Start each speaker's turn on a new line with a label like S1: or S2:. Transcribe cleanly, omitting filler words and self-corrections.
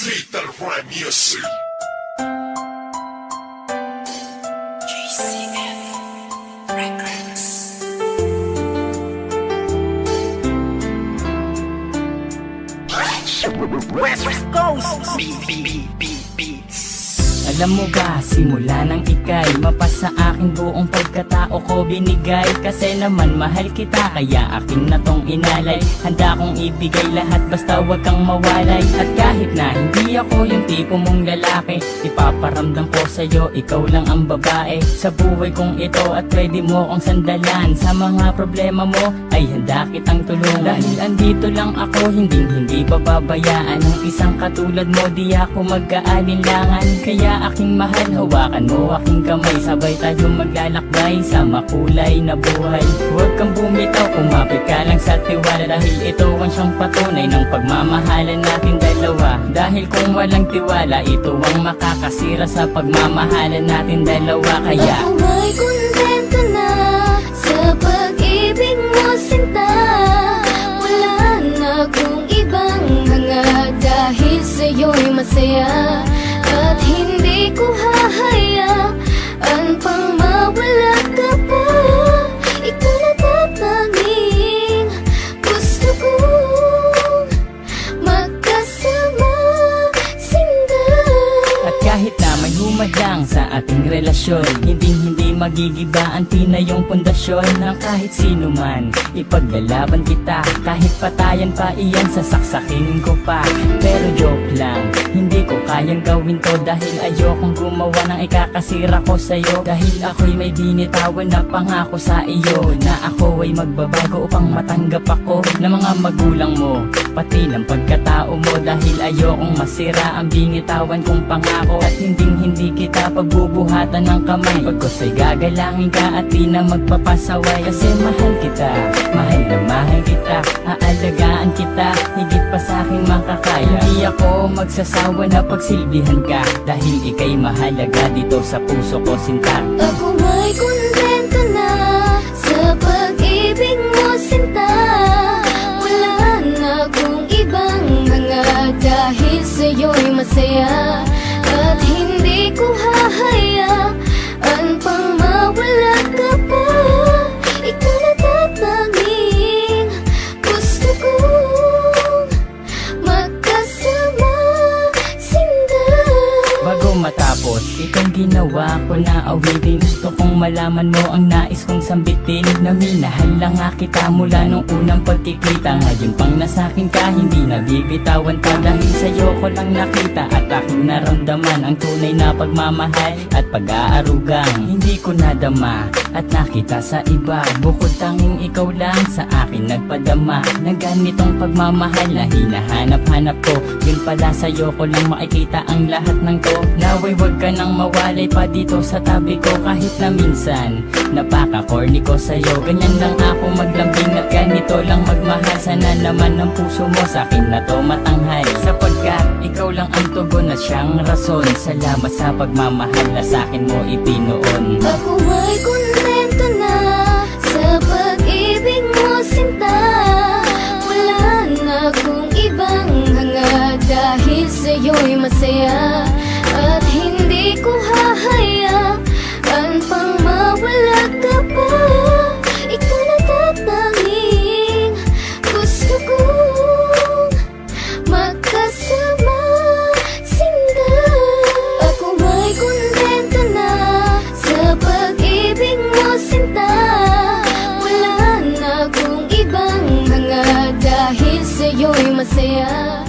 S1: Fatal Rhyme Music.
S2: GCF Records. West Coast Beats.
S3: Alam mo ba, simula nang ika'y mapasa akin buong pagkatao ko binigay. Kasi naman mahal kita, kaya akin na tong inalay. Handa kong ibigay lahat basta wag kang mawalay. At kahit na hindi ako yung tipo mong lalaki, ipaparamdam ko sa'yo, ikaw lang ang babae sa buhay kong ito at pwede mo kong sandalan. Sa mga problema mo ay handa kitang tulungan. Dahil andito lang ako, hindi pababayaan. Ang isang katulad mo, di ako mag-aalinlangan. Kaya aking mahal, hawakan mo aking kamay. Sabay tayo maglalakbay sa makulay na buhay. Huwag kang bumitaw, kumapit ka lang sa tiwala. Dahil ito ang siyang patunay ng pagmamahalan natin dalawa. Dahil kung walang tiwala, ito ang makakasira sa pagmamahalan natin dalawa. Kaya
S4: ako ay kontento na sa pag-ibig mo, sinta. Wala na akong ibang hanga, dahil sa'yo'y masaya. At hindi ko hahayaan pang mawala ka pa. Ikaw na tatanging gusto kong magkasama, sinta.
S3: at kahit na may humadlang sa ating relasyon, hindi magigiba ang tinayong pundasyon ng kahit sino man. Ipaglalaban kita, kahit patayan pa iyan, sasaksakin ko pa. Pero joke lang, hindi ko kayang gawin to. Dahil ayokong gumawa ng ikakasira ko sa'yo. Dahil ako'y may binitawan na pangako sa iyo, na ako ay magbabago upang matanggap ako ng mga magulang mo, pati ng pagkatao mo. Dahil ayokong masira ang binitawan kong pangako. At hindi kita pagbubuhatan ng kamay. Pagkos ay gagalangin ka at di na magpapasaway. Kasi mahal kita, mahal na mahal kita. Aalagaan kita, higit pa sa aking makakaya. Hindi ako magsasawa na pagsilbihan ka, dahil ika'y mahalaga dito sa puso ko, sinta.
S4: Ako ay kontento na sa pag-ibig mo, sinta. Wala na akong ibang hanga, dahil sa'yo'y masaya. At hindi ko hahayaan pang mawala ka pa. Ikaw na tatanging gusto kong magkasama, sinta.
S3: Bago matapos itong ginawa ko na awitin, gusto kong malaman mo ang nais kong sambitin. Na minahal lang nga kita mula nung unang pagkikita. Ngayon pang nasakin ka, hindi nabibitawan ka. Dahil sa'yo ko lang nakita at aking naramdaman ang tunay na pagmamahal at pag-aarugang hindi ko nadama at nakita sa iba. Bukod tanging ikaw lang sa akin nagpadama ng ganitong pagmamahal na hinahanap-hanap ko. Yun pala sa'yo ko lang makikita ang lahat ng to. Naway wag ka nang mawalay pa dito sa tabi ko. Kahit na minsan napaka-corny ko sa'yo, ganyan lang ako maglambing at ganito lang magmahal. Sana naman ang puso mo sa'kin na to matanghal, sapagkat ikaw lang ang tugon at siyang rason. Salamat sa pagmamahal na sa'kin mo ipinoon.
S4: Ako ay kontento na sa pag-ibig mo, sinta. Wala na akong ibang hanga, dahil sa'yo'y masaya. At hindi ko hahayaan pang mawala ka pa. Ikaw na tatanging gusto kong magkasama, sinta. Ako ay kontento na sa pag-ibig mo, sinta. Wala na akong ibang hanga, dahil sa'yo'y masaya.